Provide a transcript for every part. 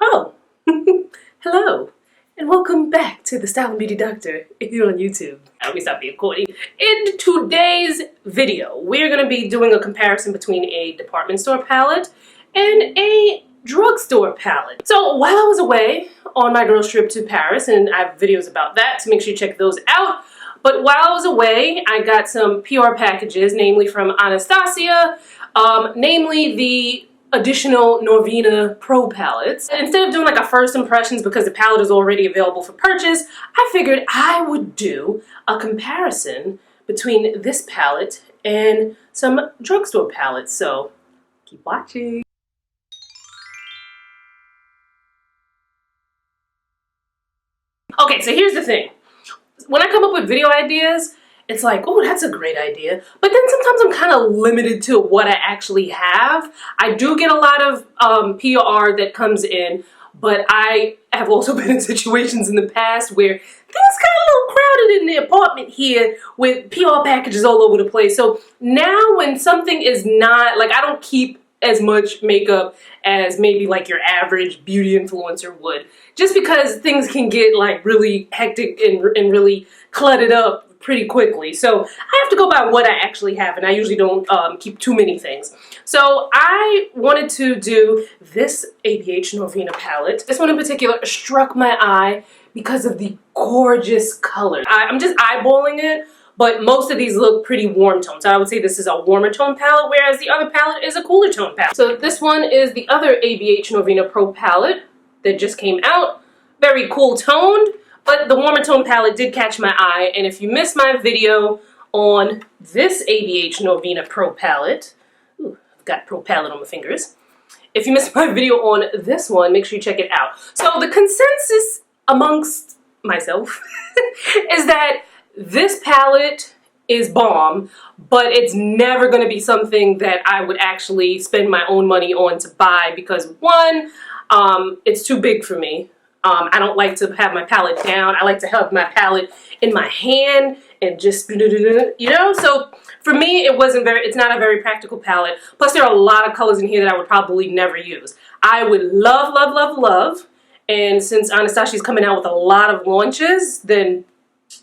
Oh, hello, and welcome back to the Style and Beauty Doctor here on YouTube. Let me stop being corny. In today's video, we're going to be doing a comparison between a department store palette and a drugstore palette. So while I was away on my girls trip to Paris, and I have videos about that, so make sure you check those out. But while I was away, I got some PR packages, namely from Anastasia, namely the additional Norvina Pro palettes. And instead of doing like a first impressions because the palette is already available for purchase, I figured I would do a comparison between this palette and some drugstore palettes. So keep watching. Okay, so here's the thing. When I come up with video ideas, it's like, oh, that's a great idea. But then sometimes I'm kind of limited to what I actually have. I do get a lot of PR that comes in, but I have also been in situations in the past where things got a little crowded in the apartment here with PR packages all over the place. So now when something is not, like I don't keep as much makeup as maybe like your average beauty influencer would, just because things can get like really hectic and really cluttered up pretty quickly. So I have to go by what I actually have, and I usually don't keep too many things. So I wanted to do this ABH Norvina palette. This one in particular struck my eye because of the gorgeous color. I'm just eyeballing it, but most of these look pretty warm toned. So I would say this is a warmer tone palette, whereas the other palette is a cooler tone palette. So this one is the other ABH Norvina Pro palette that just came out. Very cool toned, but the warmer tone palette did catch my eye. And if you missed my video on this ABH Norvina Pro palette, ooh, I've got Pro palette on my fingers. If you missed my video on this one, make sure you check it out. So the consensus amongst myself is that this palette is bomb, but it's never going to be something that I would actually spend my own money on to buy because one, it's too big for me. I don't like to have my palette down. I like to have my palette in my hand and just, you know, so for me it's not a very practical palette. Plus there are a lot of colors in here that I would probably never use. I would love, love, love, love, and since Anastasia's coming out with a lot of launches, then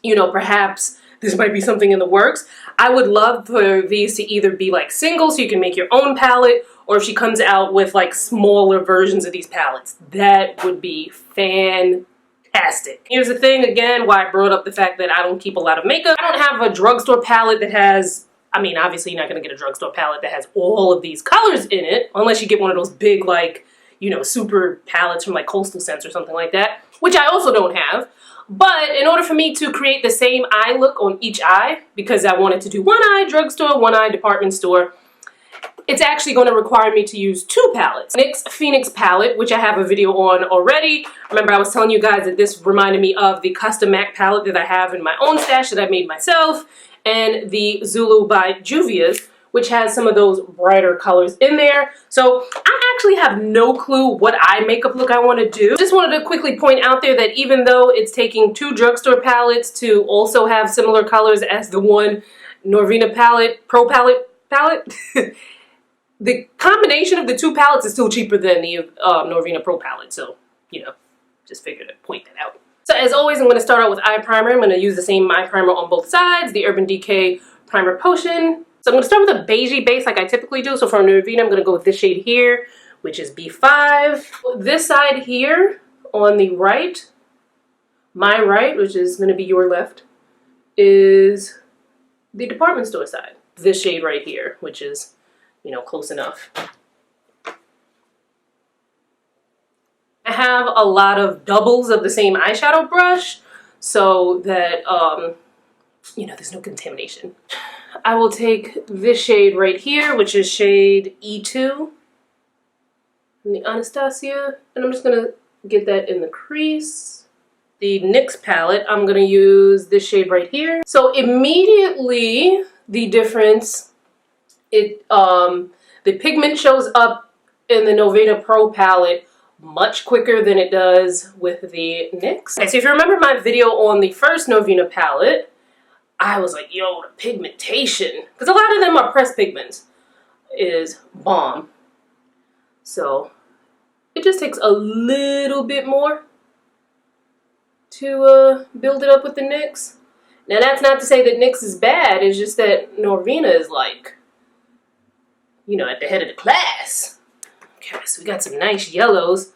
you know, perhaps this might be something in the works. I would love for these to either be like single so you can make your own palette, or if she comes out with like smaller versions of these palettes, that would be fantastic. Here's the thing again, why I brought up the fact that I don't keep a lot of makeup. I don't have a drugstore palette that has, I mean, obviously you're not gonna get a drugstore palette that has all of these colors in it, unless you get one of those big like, you know, super palettes from like Coastal Scents or something like that, which I also don't have. But in order for me to create the same eye look on each eye, because I wanted to do one eye drugstore, one eye department store, it's actually going to require me to use two palettes. NYX Phoenix palette, which I have a video on already. Remember I was telling you guys that this reminded me of the custom MAC palette that I have in my own stash that I made myself, and the Zulu by Juvia, which has some of those brighter colors in there. So I actually have no clue what eye makeup look I want to do. Just wanted to quickly point out there that even though it's taking two drugstore palettes to also have similar colors as the one Norvina palette, Pro palette, the combination of the two palettes is still cheaper than the Norvina Pro palette. So, you know, just figured to point that out. So as always, I'm going to start out with eye primer. I'm going to use the same eye primer on both sides, the Urban Decay Primer Potion. So I'm going to start with a beigey base like I typically do. So for Norvina, I'm going to go with this shade here, which is B5. This side here on the right, my right, which is going to be your left, is the department store side. This shade right here, which is, you know, close enough. I have a lot of doubles of the same eyeshadow brush so that, you know, there's no contamination. I will take this shade right here, which is shade E2 from the Anastasia, and I'm just going to get that in the crease. The NYX palette, I'm going to use this shade right here. So immediately, the difference, the pigment shows up in the Norvina Pro palette much quicker than it does with the NYX. Okay, so if you remember my video on the first Norvina palette, I was like, yo, the pigmentation, because a lot of them are pressed pigments, is bomb. So it just takes a little bit more to build it up with the NYX. Now that's not to say that NYX is bad, it's just that Norvina is like, you know, at the head of the class. Okay, so we got some nice yellows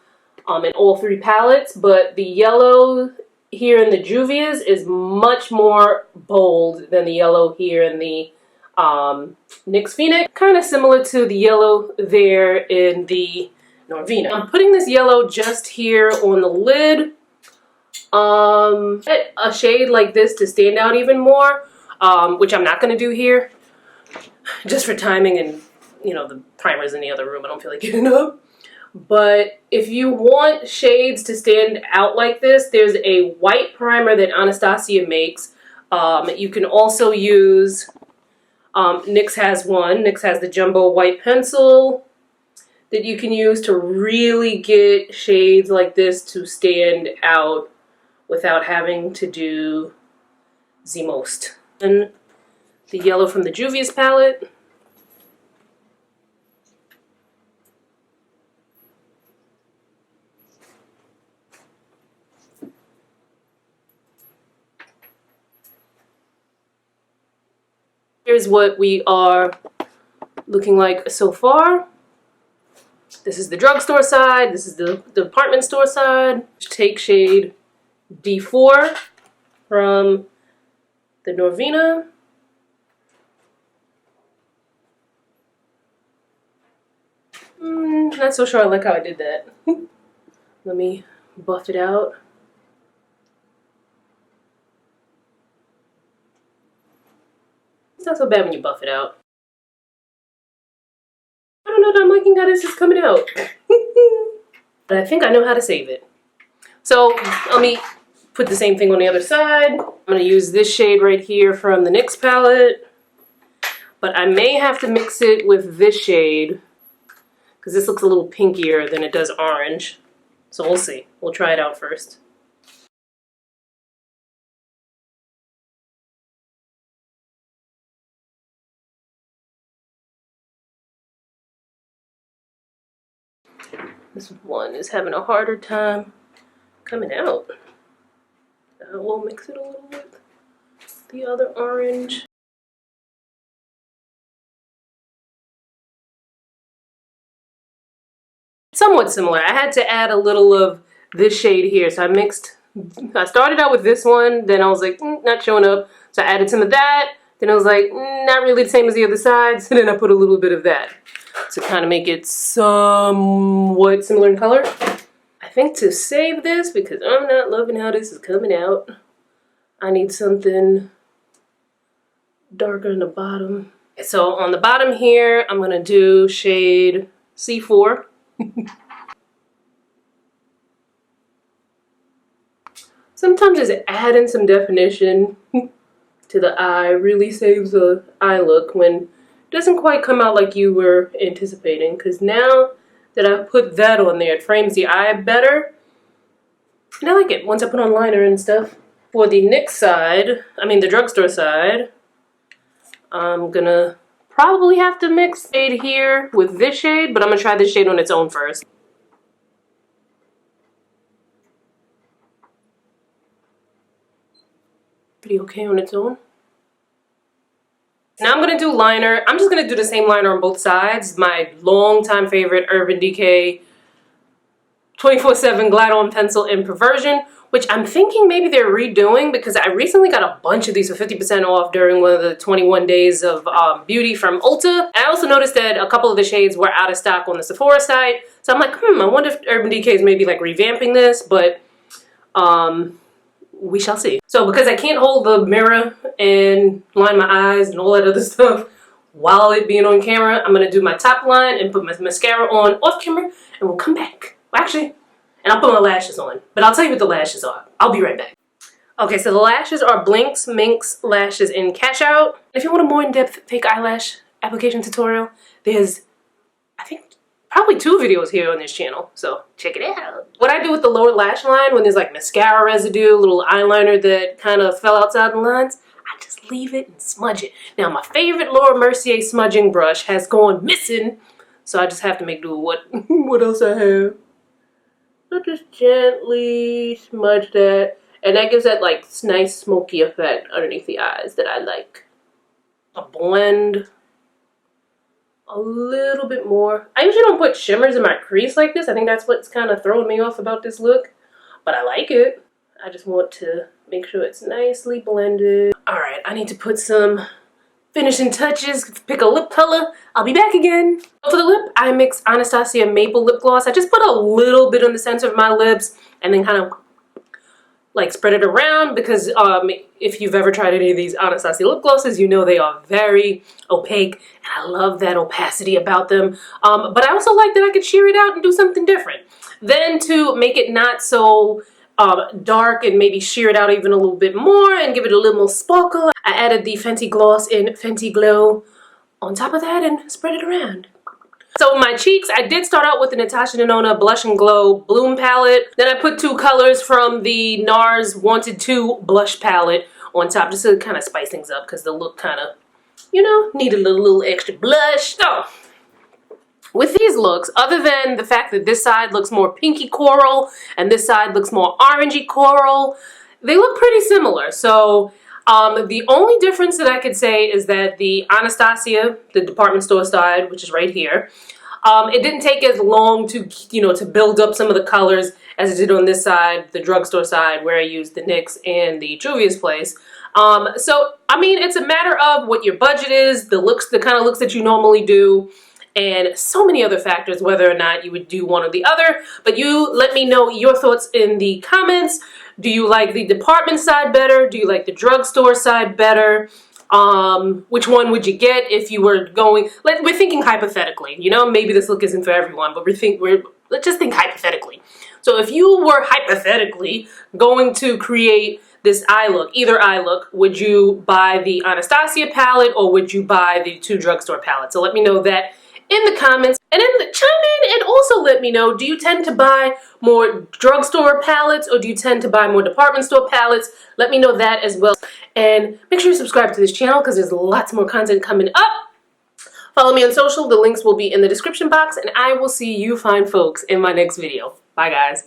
in all three palettes, but the yellow here in the Juvia's is much more bold than the yellow here in the NYX Phoenix. Kind of similar to the yellow there in the Norvina. I'm putting this yellow just here on the lid. A shade like this to stand out even more, which I'm not going to do here, just for timing and, you know, the primer's in the other room. I don't feel like getting up. But if you want shades to stand out like this, there's a white primer that Anastasia makes. You can also use, NYX has one. NYX has the jumbo white pencil that you can use to really get shades like this to stand out without having to do the most. And the yellow from the Juvia's palette. Here's what we are looking like so far. This is the drugstore side. This is the department store side. Take shade D4 from the Norvina. Not so sure I like how I did that. Let me buff it out. It's not so bad when you buff it out. I don't know that I'm liking how this is coming out. But I think I know how to save it. So let me put the same thing on the other side. I'm going to use this shade right here from the NYX palette. But I may have to mix it with this shade, because this looks a little pinkier than it does orange. So we'll see. We'll try it out first. This one is having a harder time coming out. We'll mix it a little with the other orange. Somewhat similar. I had to add a little of this shade here, so I started out with this one, then I was like, not showing up, so I added some of that, then I was like, not really the same as the other sides, and then I put a little bit of that to kind of make it somewhat similar in color. I think to save this, because I'm not loving how this is coming out, I need something darker in the bottom. So on the bottom here, I'm going to do shade C4. Sometimes just adding some definition to the eye really saves the eye look when it doesn't quite come out like you were anticipating, because now that I put that on there, it frames the eye better. And I like it once I put on liner and stuff. For the NYX side, I mean the drugstore side, I'm gonna probably have to mix shade here with this shade, but I'm gonna try this shade on its own first. Pretty okay on its own. Now I'm gonna do liner. I'm just gonna do the same liner on both sides. My longtime favorite Urban Decay 24/7 Glide On Pencil in Perversion, which I'm thinking maybe they're redoing, because I recently got a bunch of these for 50% off during one of the 21 days of beauty from Ulta. I also noticed that a couple of the shades were out of stock on the Sephora site. So I'm like, I wonder if Urban Decay is maybe like revamping this, but we shall see. So because I can't hold the mirror and line my eyes and all that other stuff while it being on camera, I'm gonna do my top line and put my mascara on off camera, and we'll come back. Well, actually, and I'll put my lashes on, but I'll tell you what the lashes are. I'll be right back. Okay, so the lashes are Blink's Minx Lashes in Cash Out. If you want a more in-depth fake eyelash application tutorial, there's, I think, probably 2 videos here on this channel, so check it out. What I do with the lower lash line when there's like mascara residue, little eyeliner that kind of fell outside the lines, I just leave it and smudge it. Now my favorite Laura Mercier smudging brush has gone missing, so I just have to make do with what else I have. So just gently smudge that. And that gives that like nice smoky effect underneath the eyes that I like. I'll blend a little bit more. I usually don't put shimmers in my crease like this. I think that's what's kind of throwing me off about this look. But I like it. I just want to make sure it's nicely blended. Alright, I need to put some finishing touches, pick a lip color. I'll be back again. For the lip, I mix Anastasia Maple Lip Gloss. I just put a little bit on the center of my lips and then kind of like spread it around because if you've ever tried any of these Anastasia lip glosses, you know they are very opaque and I love that opacity about them. But I also like that I could sheer it out and do something different. Then to make it not so dark and maybe sheer it out even a little bit more and give it a little more sparkle, I added the Fenty Gloss in Fenty Glow on top of that and spread it around. So my cheeks, I did start out with the Natasha Denona Blush and Glow Bloom palette. Then I put 2 colors from the NARS Wanted To blush palette on top just to kind of spice things up because the look kind of, you know, needed a little extra blush. So with these looks, other than the fact that this side looks more pinky coral and this side looks more orangey coral, they look pretty similar. So the only difference that I could say is that the Anastasia, the department store side, which is right here, it didn't take as long to, you know, to build up some of the colors as it did on this side, the drugstore side, where I used the NYX and the Juvia's Place. So, I mean, it's a matter of what your budget is, the looks, the kind of looks that you normally do, and so many other factors, whether or not you would do one or the other. But you let me know your thoughts in the comments. Do you like the department side better? Do you like the drugstore side better? Which one would you get if you were going, we're thinking hypothetically, you know, maybe this look isn't for everyone, but let's just think hypothetically. So if you were hypothetically going to create this eye look, either eye look, would you buy the Anastasia palette or would you buy the 2 drugstore palettes? So let me know that in the comments, and then chime in and also let me know, do you tend to buy more drugstore palettes or do you tend to buy more department store palettes? Let me know that as well. And make sure you subscribe to this channel because there's lots more content coming up. Follow me on social. The links will be in the description box and I will see you fine folks in my next video. Bye guys.